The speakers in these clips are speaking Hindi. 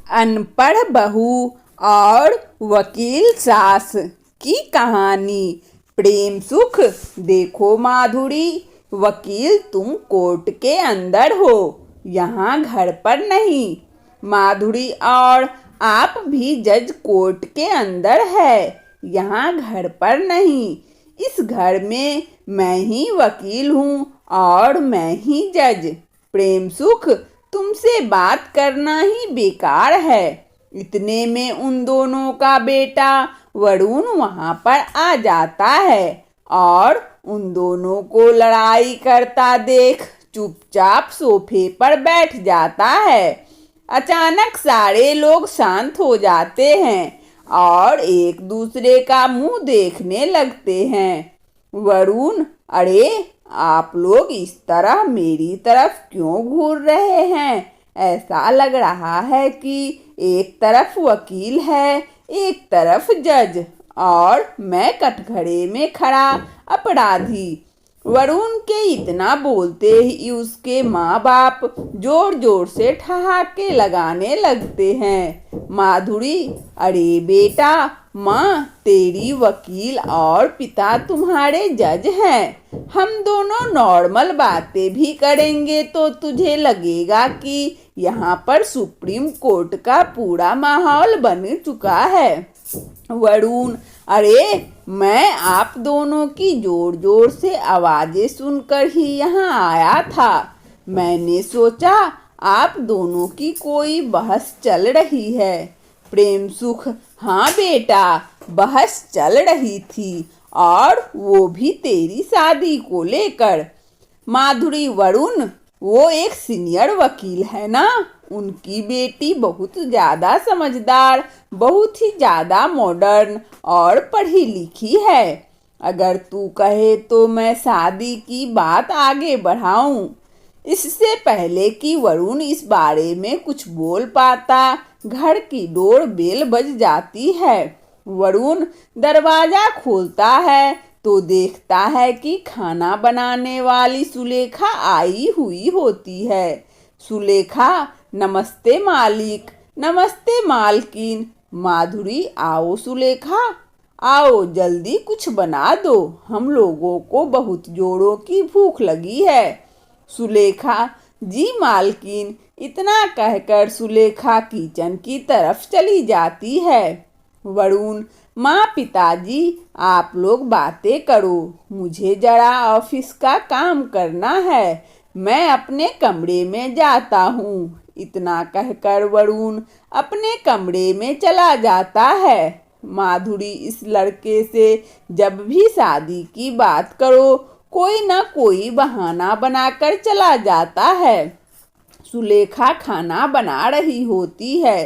अनपढ़ बहू और वकील सास की कहानी। प्रेम सुख। देखो माधुरी, वकील तुम कोर्ट के अंदर हो, यहाँ घर पर नहीं। माधुरी और आप भी जज कोर्ट के अंदर है, यहाँ घर पर नहीं। इस घर में मैं ही वकील हूँ और मैं ही जज। प्रेम सुख, तुमसे बात करना ही बेकार है। इतने में उन दोनों का बेटा वरुण वहां पर आ जाता है और उन दोनों को लड़ाई करता देख चुपचाप सोफे पर बैठ जाता है। अचानक सारे लोग शांत हो जाते हैं और एक दूसरे का मुंह देखने लगते हैं। वरुण, अरे आप लोग इस तरह मेरी तरफ क्यों घूर रहे हैं? ऐसा लग रहा है कि एक तरफ वकील है, एक तरफ जज और मैं कटघरे में खड़ा अपराधी। वरुण के इतना बोलते ही उसके माँ बाप जोर जोर से ठहाके लगाने लगते हैं। माधुरी, अरे बेटा, माँ तेरी वकील और पिता तुम्हारे जज हैं। हम दोनों नॉर्मल बातें भी करेंगे तो तुझे लगेगा कि यहाँ पर सुप्रीम कोर्ट का पूरा माहौल बन चुका है। वरुण, अरे मैं आप दोनों की जोर जोर से आवाजें सुनकर ही यहाँ आया था। मैंने सोचा आप दोनों की कोई बहस चल रही है। प्रेम सुख, हाँ बेटा, बहस चल रही थी और वो भी तेरी शादी को लेकर। माधुरी, वरुण वो एक सीनियर वकील है ना, उनकी बेटी बहुत ज़्यादा समझदार, बहुत ही ज़्यादा मॉडर्न और पढ़ी लिखी है। अगर तू कहे तो मैं शादी की बात आगे बढ़ाऊं। इससे पहले कि वरुण इस बारे में कुछ बोल पाता, घर की डोर बेल बज जाती है। वरुण दरवाज़ा खोलता है तो देखता है कि खाना बनाने वाली सुलेखा आई हुई होती है। सुलेखा, नमस्ते मालिक। नमस्ते मालकिन। माधुरी, आओ सुलेखा, आओ जल्दी कुछ बना दो, हम लोगों को बहुत जोरों की भूख लगी है। सुलेखा, जी मालकिन। इतना कहकर सुलेखा किचन की तरफ चली जाती है। वरुण, माँ पिताजी आप लोग बातें करो, मुझे जरा ऑफिस का काम करना है, मैं अपने कमरे में जाता हूँ। इतना कहकर वरुण अपने कमरे में चला जाता है। माधुरी, इस लड़के से जब भी शादी की बात करो कोई ना कोई बहाना बनाकर चला जाता है। सुलेखा खाना बना रही होती है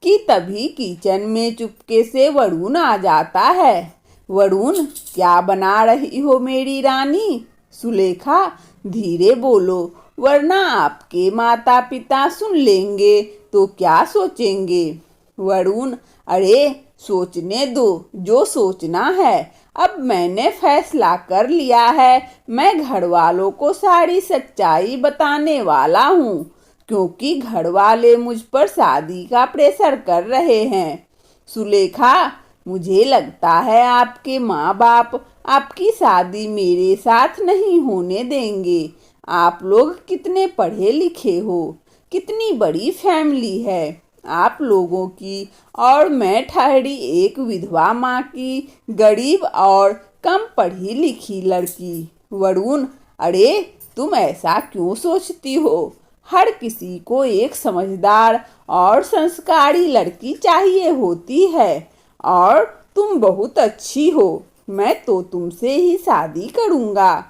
कि तभी किचन में चुपके से वरुण आ जाता है। वरुण, क्या बना रही हो मेरी रानी? सुलेखा, धीरे बोलो वरना आपके माता पिता सुन लेंगे तो क्या सोचेंगे? वरुण, अरे सोचने दो, जो सोचना है। अब मैंने फैसला कर लिया है, मैं घर वालों को सारी सच्चाई बताने वाला हूँ, क्योंकि घर वाले मुझ पर शादी का प्रेशर कर रहे हैं। सुलेखा, मुझे लगता है आपके माँ बाप आपकी शादी मेरे साथ नहीं होने देंगे। आप लोग कितने पढ़े लिखे हो, कितनी बड़ी फैमिली है आप लोगों की, और मैं ठहरी एक विधवा माँ की गरीब और कम पढ़ी लिखी लड़की। वरुण, अरे तुम ऐसा क्यों सोचती हो? हर किसी को एक समझदार और संस्कारी लड़की चाहिए होती है और तुम बहुत अच्छी हो, मैं तो तुमसे ही शादी करूँगा।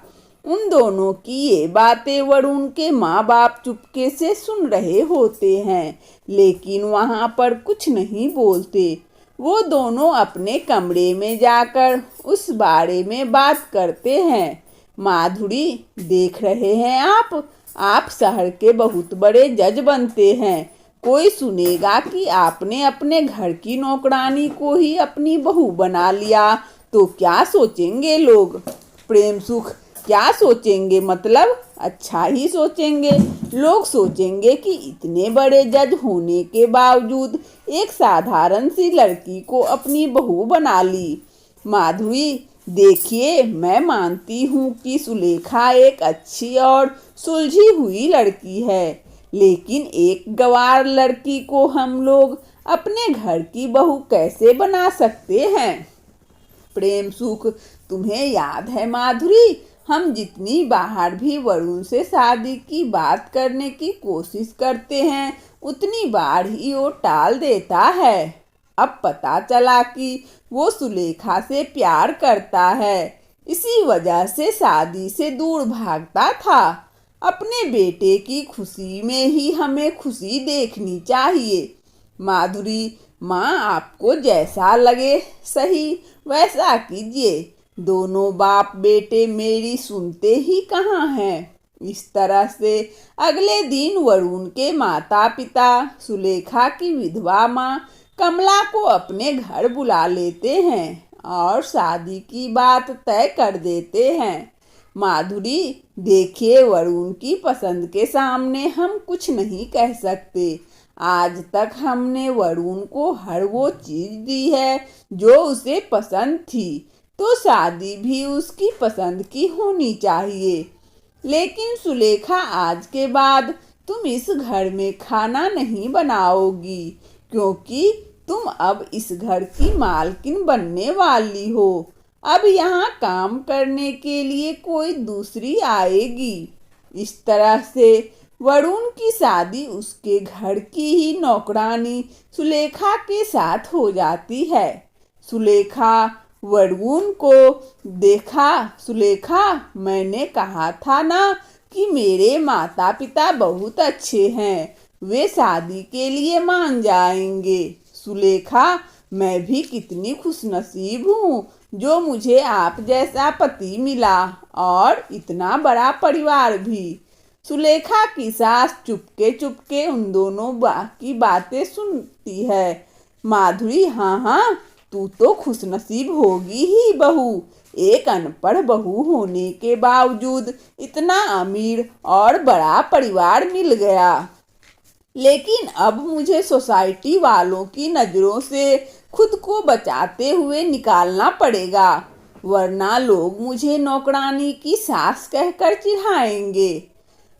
उन दोनों की ये बातें वरुण के माँ बाप चुपके से सुन रहे होते हैं, लेकिन वहाँ पर कुछ नहीं बोलते। वो दोनों अपने कमरे में जाकर उस बारे में बात करते हैं। माधुरी, देख रहे हैं आप शहर के बहुत बड़े जज बनते हैं, कोई सुनेगा कि आपने अपने घर की नौकरानी को ही अपनी बहू बना लिया तो क्या सोचेंगे लोग? प्रेम सुख, क्या सोचेंगे मतलब? अच्छा ही सोचेंगे। लोग सोचेंगे कि इतने बड़े जज होने के बावजूद एक साधारण सी लड़की को अपनी बहू बना ली। माधुरी, देखिए, मैं मानती हूँ कि सुलेखा एक अच्छी और सुलझी हुई लड़की है, लेकिन एक गंवार लड़की को हम लोग अपने घर की बहू कैसे बना सकते हैं? प्रेम सुख, तुम्हें याद है माधुरी, हम जितनी बाहर भी वरुण से शादी की बात करने की कोशिश करते हैं, उतनी बार ही वो टाल देता है। अब पता चला कि वो सुलेखा से प्यार करता है, इसी वजह से शादी से दूर भागता था। अपने बेटे की खुशी में ही हमें खुशी देखनी चाहिए। माधुरी, माँ आपको जैसा लगे सही वैसा कीजिए। दोनों बाप बेटे मेरी सुनते ही कहाँ हैं। इस तरह से अगले दिन वरुण के माता पिता सुलेखा की विधवा माँ कमला को अपने घर बुला लेते हैं और शादी की बात तय कर देते हैं। माधुरी, देखिए, वरुण की पसंद के सामने हम कुछ नहीं कह सकते। आज तक हमने वरुण को हर वो चीज दी है जो उसे पसंद थी, तो शादी भी उसकी पसंद की होनी चाहिए। लेकिन सुलेखा, आज के बाद तुम इस घर में खाना नहीं बनाओगी, क्योंकि तुम अब इस घर की मालकिन बनने वाली हो। अब यहाँ काम करने के लिए कोई दूसरी आएगी। इस तरह से वरुण की शादी उसके घर की ही नौकरानी सुलेखा के साथ हो जाती है। सुलेखा वरुण को देखा। सुलेखा, मैंने कहा था ना कि मेरे माता पिता बहुत अच्छे हैं, वे शादी के लिए मान जाएंगे। सुलेखा, मैं भी कितनी खुशनसीब हूँ जो मुझे आप जैसा पति मिला और इतना बड़ा परिवार भी। सुलेखा की सास चुपके चुपके उन दोनों की बातें सुनती है। माधुरी, हाँ हाँ, तू तो खुशनसीब होगी ही बहू। एक अनपढ़ बहू होने के बावजूद इतना अमीर और बड़ा परिवार मिल गया। लेकिन अब मुझे सोसाइटी वालों की नज़रों से खुद को बचाते हुए निकालना पड़ेगा, वरना लोग मुझे नौकरानी की सास कहकर चिढ़ाएंगे।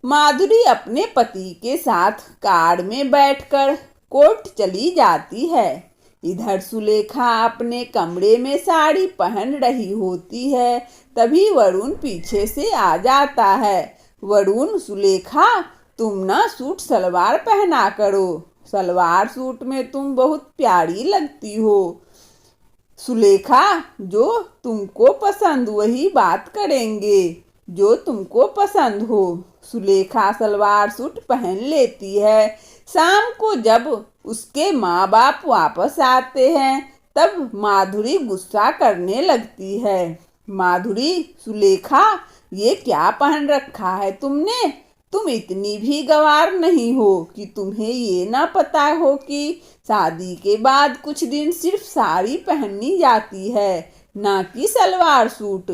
माधुरी अपने पति के साथ कार में बैठकर कोर्ट चली जाती है। इधर सुलेखा अपने कमरे में साड़ी पहन रही होती है, तभी वरुण पीछे से आ जाता है। वरुण, सुलेखा, तुम ना सूट सलवार पहना करो, सलवार सूट में तुम बहुत प्यारी लगती हो। सुलेखा, जो तुमको पसंद वही बात करेंगे, जो तुमको पसंद हो। सुलेखा सलवार सूट पहन लेती है। शाम को जब उसके माँ बाप वापस आते हैं तब माधुरी गुस्सा करने लगती है। माधुरी, सुलेखा, ये क्या पहन रखा है तुमने? तुम इतनी भी गंवार नहीं हो कि तुम्हें ये ना पता हो कि शादी के बाद कुछ दिन सिर्फ साड़ी पहननी जाती है, ना कि सलवार सूट।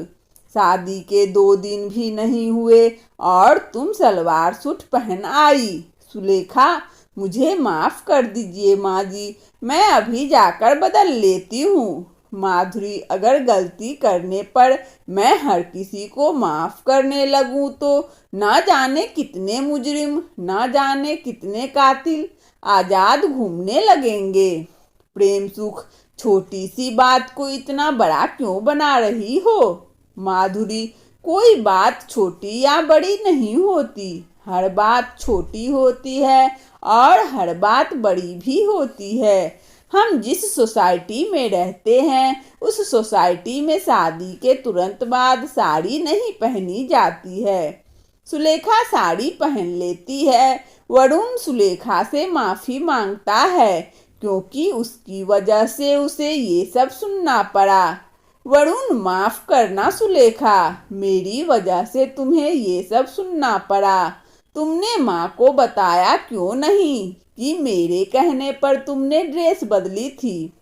शादी के 2 दिन भी नहीं हुए और तुम सलवार सूट पहन आई। सुलेखा, मुझे माफ कर दीजिए माँ जी, मैं अभी जाकर बदल लेती हूँ। माधुरी, अगर गलती करने पर मैं हर किसी को माफ करने लगूं तो ना जाने कितने मुजरिम, ना जाने कितने कातिल आजाद घूमने लगेंगे। प्रेम सुख, छोटी सी बात को इतना बड़ा क्यों बना रही हो? माधुरी, कोई बात छोटी या बड़ी नहीं होती, हर बात छोटी होती है और हर बात बड़ी भी होती है। हम जिस सोसाइटी में रहते हैं उस सोसाइटी में शादी के तुरंत बाद साड़ी नहीं पहनी जाती है। सुलेखा साड़ी पहन लेती है। वरुण सुलेखा से माफ़ी मांगता है क्योंकि उसकी वजह से उसे ये सब सुनना पड़ा। वरुण, माफ़ करना सुलेखा, मेरी वजह से तुम्हें ये सब सुनना पड़ा। तुमने माँ को बताया क्यों नहीं कि मेरे कहने पर तुमने ड्रेस बदली थी?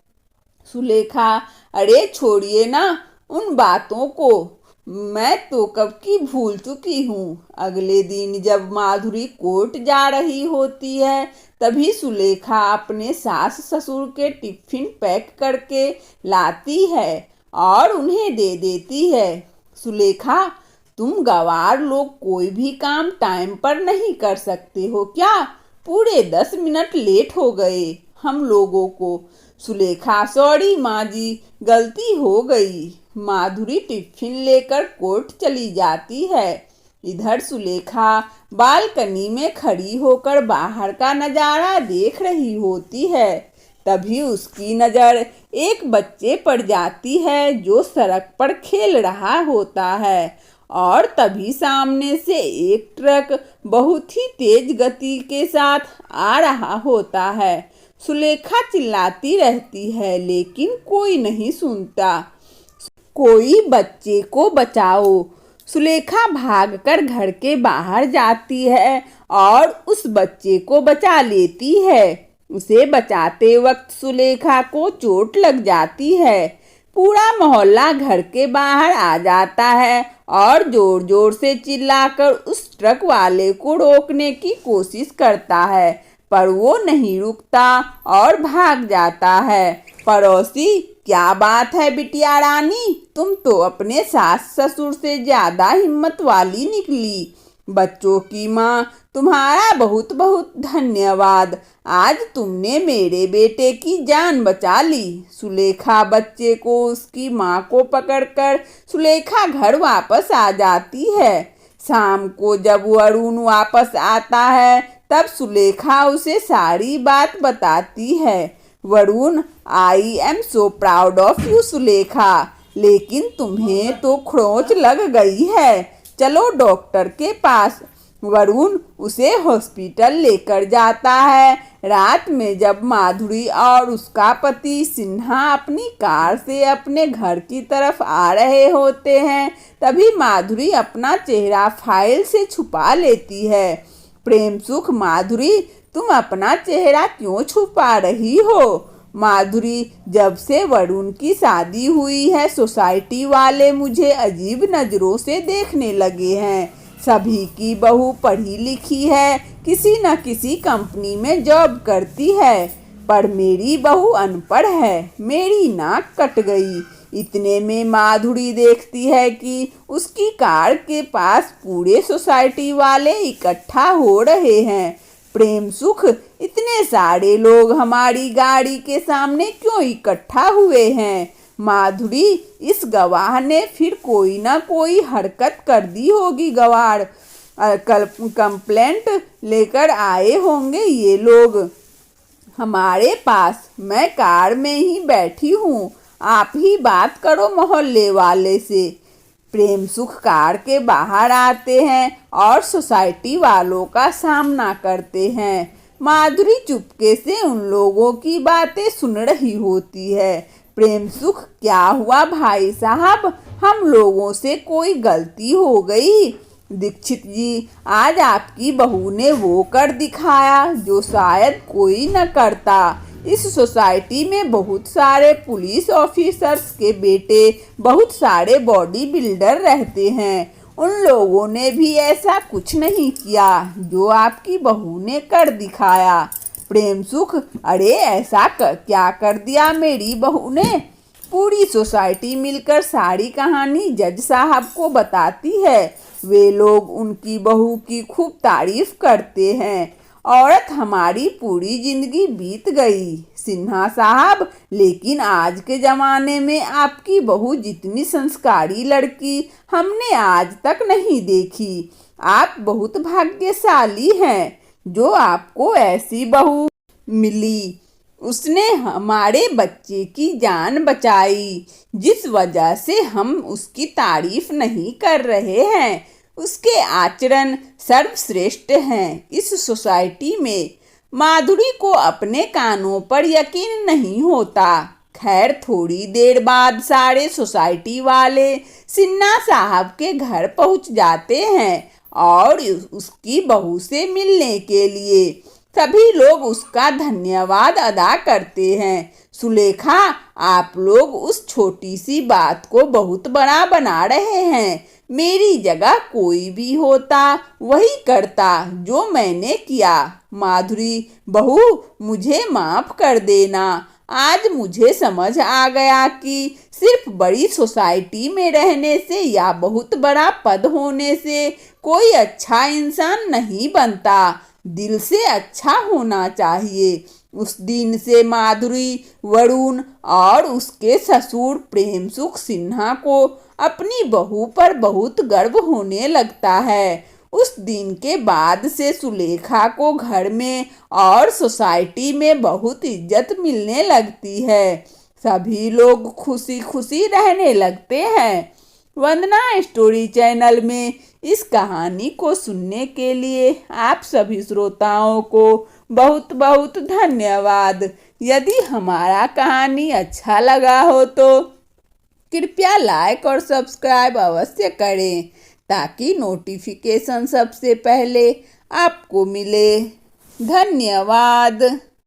सुलेखा, अरे छोड़िए ना उन बातों को, मैं तो कब की भूल चुकी हूँ। अगले दिन जब माधुरी कोर्ट जा रही होती है तभी सुलेखा अपने सास ससुर के टिफिन पैक करके लाती है और उन्हें दे देती है। सुलेखा, तुम गंवार लोग कोई भी काम टाइम पर नहीं कर सकते हो क्या? पूरे 10 मिनट लेट हो गए हम लोगों को। सुलेखा, सॉरी माँ जी, गलती हो गई। माधुरी टिफिन लेकर कोर्ट चली जाती है। इधर सुलेखा बालकनी में खड़ी होकर बाहर का नजारा देख रही होती है। तभी उसकी नजर एक बच्चे पर जाती है जो सड़क पर खेल रहा होता है और तभी सामने से एक ट्रक बहुत ही तेज गति के साथ आ रहा होता है। सुलेखा चिल्लाती रहती है लेकिन कोई नहीं सुनता। कोई बच्चे को बचाओ। सुलेखा भागकर घर के बाहर जाती है और उस बच्चे को बचा लेती है। उसे बचाते वक्त सुलेखा को चोट लग जाती है। पूरा मोहल्ला घर के बाहर आ जाता है और जोर जोर से चिल्लाकर उस ट्रक वाले को रोकने की कोशिश करता है, पर वो नहीं रुकता और भाग जाता है। पड़ोसी, क्या बात है बिटिया रानी, तुम तो अपने सास ससुर से ज्यादा हिम्मत वाली निकली। बच्चों की माँ, तुम्हारा बहुत बहुत धन्यवाद। आज तुमने मेरे बेटे की जान बचा ली। सुलेखा बच्चे को उसकी माँ को पकड़कर सुलेखा घर वापस आ जाती है। शाम को जब वरुण वापस आता है तब सुलेखा उसे सारी बात बताती है। Varun, I am so proud of you Sulekha, लेकिन तुम्हें तो खरोंच लग गई है। चलो डॉक्टर के पास। वरुण उसे हॉस्पिटल लेकर जाता है। रात में जब माधुरी और उसका पति सिन्हा अपनी कार से अपने घर की तरफ आ रहे होते हैं तभी माधुरी अपना चेहरा फाइल से छुपा लेती है। प्रेम सुख, माधुरी, तुम अपना चेहरा क्यों छुपा रही हो? माधुरी, जब से वरुण की शादी हुई है सोसाइटी वाले मुझे अजीब नज़रों से देखने लगे हैं। सभी की बहू पढ़ी लिखी है, किसी न किसी कंपनी में जॉब करती है, पर मेरी बहू अनपढ़ है। मेरी नाक कट गई। इतने में माधुरी देखती है कि उसकी कार के पास पूरे सोसाइटी वाले इकट्ठा हो रहे हैं। प्रेम सुख, इतने सारे लोग हमारी गाड़ी के सामने क्यों इकट्ठा हुए हैं? माधुरी, इस गवाह ने फिर कोई ना कोई हरकत कर दी होगी। गवाह कंप्लेंट लेकर आए होंगे ये लोग हमारे पास। मैं कार में ही बैठी हूँ, आप ही बात करो मोहल्ले वाले से। प्रेम सुख कार के बाहर आते हैं और सोसाइटी वालों का सामना करते हैं। माधुरी चुपके से उन लोगों की बातें सुन रही होती है। प्रेम सुख, क्या हुआ भाई साहब, हम लोगों से कोई गलती हो गई? दीक्षित जी, आज आपकी बहू ने वो कर दिखाया जो शायद कोई न करता। इस सोसाइटी में बहुत सारे पुलिस ऑफिसर्स के बेटे, बहुत सारे बॉडी बिल्डर रहते हैं। उन लोगों ने भी ऐसा कुछ नहीं किया जो आपकी बहू ने कर दिखाया। प्रेम सुख, अरे ऐसा क्या कर दिया मेरी बहू ने? पूरी सोसाइटी मिलकर सारी कहानी जज साहब को बताती है। वे लोग उनकी बहू की खूब तारीफ करते हैं। औरत हमारी पूरी जिंदगी बीत गई सिन्हा साहब, लेकिन आज के ज़माने में आपकी बहू जितनी संस्कारी लड़की हमने आज तक नहीं देखी। आप बहुत भाग्यशाली हैं जो आपको ऐसी बहू मिली। उसने हमारे बच्चे की जान बचाई, जिस वजह से हम उसकी तारीफ नहीं कर रहे हैं। उसके आचरण सर्वश्रेष्ठ हैं इस सोसाइटी में। माधुरी को अपने कानों पर यकीन नहीं होता। खैर, थोड़ी देर बाद सारे सोसाइटी वाले सिन्हा साहब के घर पहुंच जाते हैं और उसकी बहू से मिलने के लिए। सभी लोग उसका धन्यवाद अदा करते हैं। सुलेखा, आप लोग उस छोटी सी बात को बहुत बड़ा बना रहे हैं। मेरी जगह कोई भी होता वही करता जो मैंने किया। माधुरी, बहू, मुझे माफ कर देना। आज मुझे समझ आ गया कि सिर्फ बड़ी सोसाइटी में रहने से या बहुत बड़ा पद होने से कोई अच्छा इंसान नहीं बनता। दिल से अच्छा होना चाहिए। उस दिन से माधुरी, वरुण और उसके ससुर प्रेम सुख सिन्हा को अपनी बहू पर बहुत गर्व होने लगता है। उस दिन के बाद से सुलेखा को घर में और सोसाइटी में बहुत इज्जत मिलने लगती है। सभी लोग खुशी खुशी रहने लगते हैं। वंदना स्टोरी चैनल में इस कहानी को सुनने के लिए आप सभी श्रोताओं को बहुत बहुत धन्यवाद। यदि हमारा कहानी अच्छा लगा हो तो कृपया लाइक और सब्सक्राइब अवश्य करें ताकि नोटिफिकेशन सबसे पहले आपको मिले। धन्यवाद।